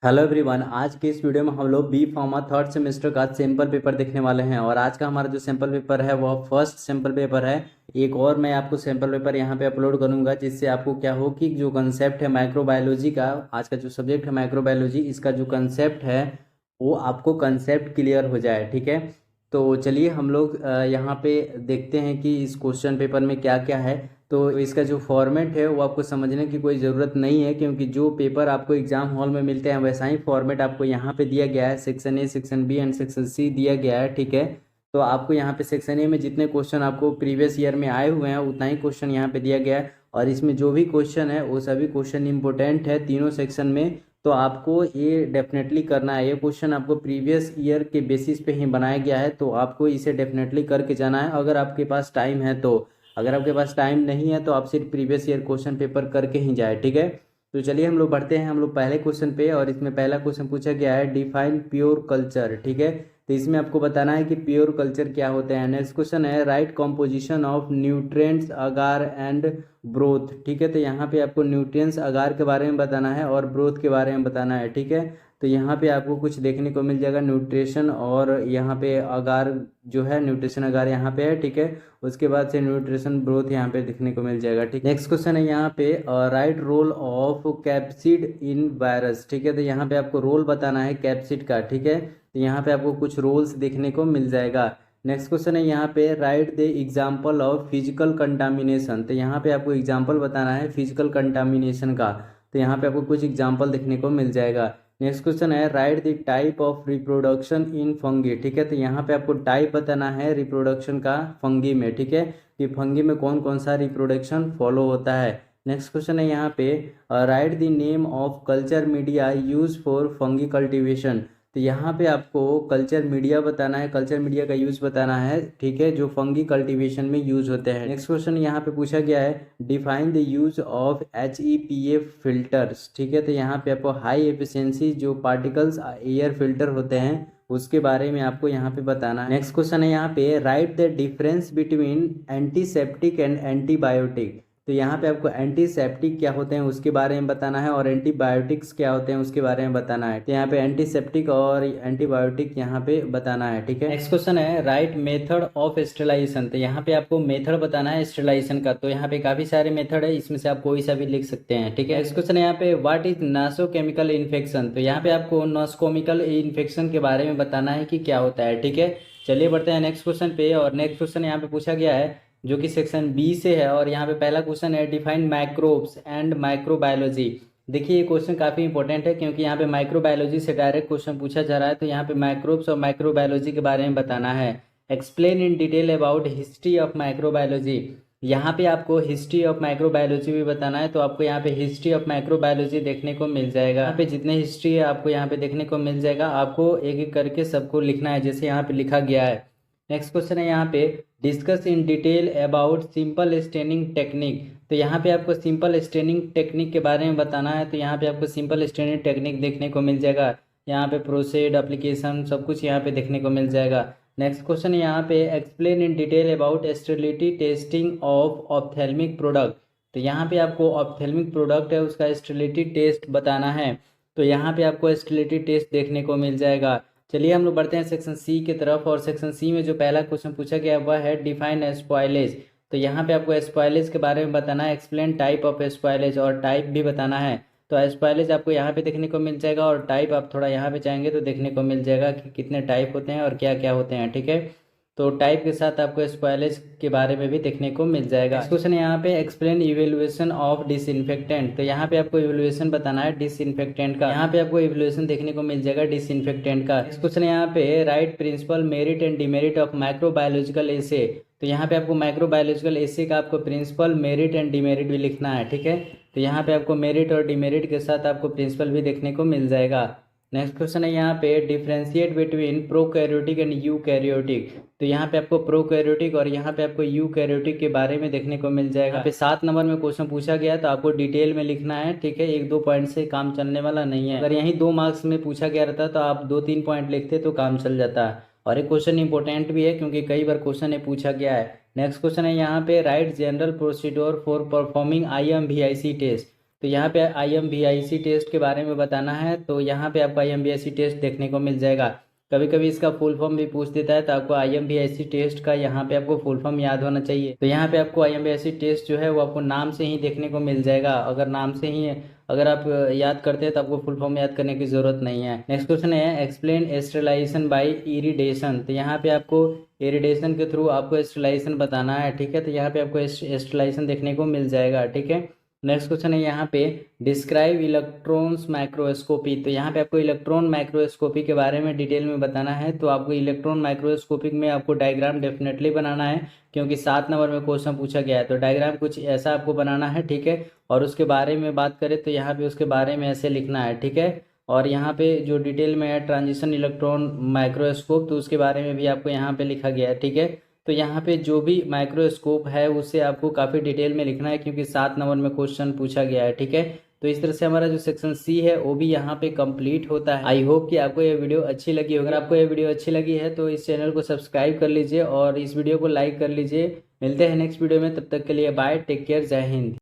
Hello everyone. आज के इस वीडियो में हम लोग बी फार्मा थर्ड सेमेस्टर का सैंपल पेपर देखने वाले हैं और आज का हमारा जो सैंपल पेपर है वह फर्स्ट सैंपल पेपर है। एक और मैं आपको सैंपल पेपर यहाँ पे अपलोड करूंगा जिससे आपको क्या हो कि जो कंसेप्ट है माइक्रोबायोलॉजी का, आज का जो सब्जेक्ट है माइक्रोबायोलॉजी, इसका जो कंसेप्ट है वो आपको कंसेप्ट क्लियर हो जाए। ठीक है, तो चलिए हम लोग यहाँ पे देखते हैं कि इस क्वेश्चन पेपर में क्या क्या है। तो इसका जो फॉर्मेट है वो आपको समझने की कोई ज़रूरत नहीं है, क्योंकि जो पेपर आपको एग्जाम हॉल में मिलते हैं वैसा ही फॉर्मेट आपको यहाँ पे दिया गया है। Section A, section B and section C दिया गया है। ठीक है, तो आपको यहाँ पे सेक्शन ए में जितने क्वेश्चन आपको प्रीवियस ईयर में आए हुए हैं उतना ही क्वेश्चन यहाँ पे दिया गया है, और इसमें जो भी क्वेश्चन है वो सभी क्वेश्चन इंपॉर्टेंट है तीनों सेक्शन में। तो आपको ये डेफिनेटली करना है। ये क्वेश्चन आपको प्रीवियस ईयर के बेसिस पे ही बनाया गया है, तो आपको इसे डेफिनेटली करके जाना है अगर आपके पास टाइम है तो। अगर आपके पास टाइम नहीं है तो आप सिर्फ प्रीवियस ईयर क्वेश्चन पेपर करके ही जाए। ठीक है, तो चलिए हम लोग बढ़ते हैं हम लोग पहले क्वेश्चन पे, और इसमें पहला क्वेश्चन पूछा गया है डिफाइन प्योर कल्चर। ठीक है, तो इसमें आपको बताना है कि प्योर कल्चर क्या होते हैं। नेक्स्ट क्वेश्चन है right composition of nutrients agar and broth. ठीक है, तो यहाँ पे आपको न्यूट्रिएंट्स अगार के बारे में बताना है और ब्रोथ के बारे में बताना है। ठीक है, तो यहाँ पे आपको कुछ देखने को मिल जाएगा न्यूट्रिशन, और यहाँ पे अगार जो है न्यूट्रिशन अगार यहाँ पे है। ठीक है, उसके बाद से न्यूट्रिशन ब्रोथ यहाँ पे देखने को मिल जाएगा। ठीक, नेक्स्ट क्वेश्चन है यहाँ पे write role of capsid in virus. ठीक है, तो यहाँ पे आपको रोल बताना है कैप्सिड का। ठीक है, तो यहाँ पे आपको कुछ रोल्स देखने को मिल जाएगा। नेक्स्ट क्वेश्चन है यहाँ पे right the example of physical contamination. तो यहाँ पे आपको एग्जाम्पल बताना है फिजिकल कंटामिनेशन का, तो यहाँ पे आपको कुछ एग्जाम्पल देखने को मिल जाएगा। नेक्स्ट क्वेश्चन है right the type of reproduction in fungi. ठीक है, तो यहाँ पे आपको टाइप बताना है रिप्रोडक्शन का फंगी में। ठीक है, कि फंगी में कौन कौन सा रिप्रोडक्शन फॉलो होता है। नेक्स्ट क्वेश्चन है यहाँ पे right the name of culture media use for fungi cultivation. तो यहाँ पे आपको कल्चर मीडिया बताना है, कल्चर मीडिया का यूज बताना है। ठीक है, जो फंगी कल्टीवेशन में यूज होते हैं। नेक्स्ट क्वेश्चन यहाँ पे पूछा गया है define the use of HEPA filters. ठीक है, तो यहाँ पे आपको हाई एफिशिएंसी जो पार्टिकल्स एयर फिल्टर होते हैं उसके बारे में आपको यहाँ पे बताना है। नेक्स्ट क्वेश्चन है यहाँ पे right the difference between antiseptic and antibiotic. तो यहाँ पे आपको एंटीसेप्टिक क्या होते हैं उसके बारे में बताना है, और एंटीबायोटिक्स क्या होते हैं उसके बारे में बताना है। तो यहाँ पे एंटीसेप्टिक और एंटीबायोटिक यहाँ पे बताना है। ठीक है, नेक्स्ट क्वेश्चन है राइट मेथड ऑफ स्टेरिलाइजेशन। तो यहाँ पे आपको मेथड बताना है स्टेरिलाइजेशन का। तो यहाँ पे काफी सारे मेथड है, इसमें से आप कोई सा भी लिख सकते हैं। ठीक है, नेक्स्ट क्वेश्चन है यहाँ पे व्हाट इज नोसोकेमिकल इन्फेक्शन। तो यहाँ पे आपको नोसोकेमिकल इन्फेक्शन के बारे में बताना है कि क्या होता है। ठीक है, चलिए बढ़ते हैं नेक्स्ट क्वेश्चन पे, और नेक्स्ट क्वेश्चन यहाँ पे पूछा गया है जो कि सेक्शन बी से है, और यहाँ पे पहला क्वेश्चन है डिफाइन माइक्रोब्स एंड माइक्रोबायोलॉजी। देखिए ये क्वेश्चन काफ़ी इंपॉर्टेंट है क्योंकि यहाँ पे माइक्रोबायोलॉजी से डायरेक्ट क्वेश्चन पूछा जा रहा है। तो यहाँ पे माइक्रोब्स और माइक्रोबायोलॉजी के बारे में बताना है। Explain in detail about history of microbiology. यहाँ पे आपको हिस्ट्री ऑफ माइक्रोबायोलॉजी भी बताना है, तो आपको यहाँ पे हिस्ट्री ऑफ माइक्रोबायोलॉजी देखने को मिल जाएगा। यहाँ पे जितने हिस्ट्री है आपको यहाँ पे देखने को मिल जाएगा, आपको एक एक करके सबको लिखना है जैसे यहाँ पे लिखा गया है। नेक्स्ट क्वेश्चन है यहाँ पे discuss in detail about simple staining technique. तो यहाँ पे आपको सिंपल स्टेनिंग टेक्निक के बारे में बताना है। तो यहाँ पे आपको सिंपल स्टेनिंग टेक्निक देखने को मिल जाएगा। यहाँ पे प्रोसेड एप्लीकेशन सब कुछ यहाँ पे देखने को मिल जाएगा। नेक्स्ट क्वेश्चन है यहाँ पे explain in detail about sterility testing of ophthalmic product. तो यहाँ पे आपको ऑप्थेल्मिक प्रोडक्ट है उसका स्टेरिलिटी टेस्ट बताना है। तो यहाँ पे आपको स्टेरिलिटी टेस्ट देखने को मिल जाएगा। चलिए हम लोग बढ़ते हैं सेक्शन सी की तरफ, और सेक्शन सी में जो पहला क्वेश्चन पूछा गया वह है डिफाइन स्पॉइलेज। तो यहाँ पे आपको स्पॉइलेज के बारे में बताना है। एक्सप्लेन टाइप ऑफ स्पॉइलेज, और टाइप भी बताना है। तो स्पॉइलेज आपको यहाँ पे देखने को मिल जाएगा, और टाइप आप थोड़ा यहाँ पे जाएंगे तो देखने को मिल जाएगा कि कितने टाइप होते हैं और क्या क्या होते हैं। ठीक है, तो टाइप के साथ आपको स्पॉइलेज के बारे में भी देखने को मिल जाएगा। क्वेश्चन यहाँ पे एक्सप्लेन इवेल्युएशन ऑफ डिसइंफेक्टेंट। तो यहाँ पे आपको इवेल्युएशन बताना है डिसइंफेक्टेंट का। यहाँ पे आपको इवेल्युएशन देखने को मिल जाएगा डिसइंफेक्टेंट का। क्वेश्चन यहाँ पे write principle merit and demerit of microbiological essay. तो यहाँ पे आपको माइक्रोबायोलॉजिकल एसे का आपको प्रिंसिपल मेरिट एंड डिमेरिट भी लिखना है। ठीक है, तो यहाँ पे आपको मेरिट और डिमेरिट के साथ आपको प्रिंसिपल भी देखने को मिल जाएगा। नेक्स्ट क्वेश्चन है यहाँ पे differentiate between prokaryotic and eukaryotic. तो यहाँ पे आपको प्रोकैरियोटिक और यहाँ पे आपको यूकैरियोटिक के बारे में देखने को मिल जाएगा। यहाँ पे 7 नंबर में क्वेश्चन पूछा गया तो आपको डिटेल में लिखना है। ठीक है, 1-2 पॉइंट से काम चलने वाला नहीं है। अगर यहीं 2 मार्क्स में पूछा गया रहता तो आप 2-3 पॉइंट लिखते तो काम चल जाता। और एक क्वेश्चन इंपॉर्टेंट भी है क्योंकि कई बार क्वेश्चन ये पूछा गया है। नेक्स्ट क्वेश्चन है यहाँ पे write general procedure for performing IMVIC test. तो यहाँ पे IMVIC टेस्ट के बारे में बताना है, तो यहाँ पे आपको IMVIC टेस्ट देखने को मिल जाएगा। कभी कभी इसका फुल फॉर्म भी पूछ देता है, तो आपको IMVIC टेस्ट का यहाँ पे आपको फुल फॉर्म याद होना चाहिए। तो यहाँ पे आपको IMVIC टेस्ट जो है वो आपको नाम से ही देखने को मिल जाएगा। अगर नाम से ही अगर आप याद करते हैं तो आपको फुल फॉर्म याद करने की जरूरत नहीं है। नेक्स्ट क्वेश्चन है एक्सप्लेन स्टेरिलाइजेशन बाय इरिडेशन। तो यहाँ पे आपको इरिडेशन के थ्रू आपको स्टेरिलाइजेशन बताना है, ठीक है। तो यहाँ पे आपको स्टेरिलाइजेशन देखने को मिल जाएगा, ठीक है। नेक्स्ट क्वेश्चन है यहाँ पे डिस्क्राइब इलेक्ट्रॉन्स माइक्रोस्कोपी। तो यहाँ पे आपको इलेक्ट्रॉन माइक्रोस्कोपी के बारे में डिटेल में बताना है। तो आपको इलेक्ट्रॉन माइक्रोस्कोपिक में आपको डायग्राम डेफिनेटली बनाना है, क्योंकि 7 नंबर में क्वेश्चन पूछा गया है। तो डायग्राम कुछ ऐसा आपको बनाना है, ठीक है। और उसके बारे में बात करें तो यहाँ पे उसके बारे में ऐसे लिखना है, ठीक है। और यहाँ पे जो डिटेल में है ट्रांजिशन इलेक्ट्रॉन माइक्रोस्कोप, तो उसके बारे में भी आपको यहाँ पे लिखा गया है, ठीक है। तो यहाँ पे जो भी माइक्रोस्कोप है उससे आपको काफ़ी डिटेल में लिखना है, क्योंकि 7 नंबर में क्वेश्चन पूछा गया है, ठीक है। तो इस तरह से हमारा जो सेक्शन सी है वो भी यहाँ पे कंप्लीट होता है। आई होप कि आपको ये वीडियो अच्छी लगी होगी। अगर आपको ये वीडियो अच्छी लगी है तो इस चैनल को सब्सक्राइब कर लीजिए और इस वीडियो को लाइक कर लीजिए। मिलते हैं नेक्स्ट वीडियो में, तब तक के लिए बाय, टेक केयर, जय हिंद।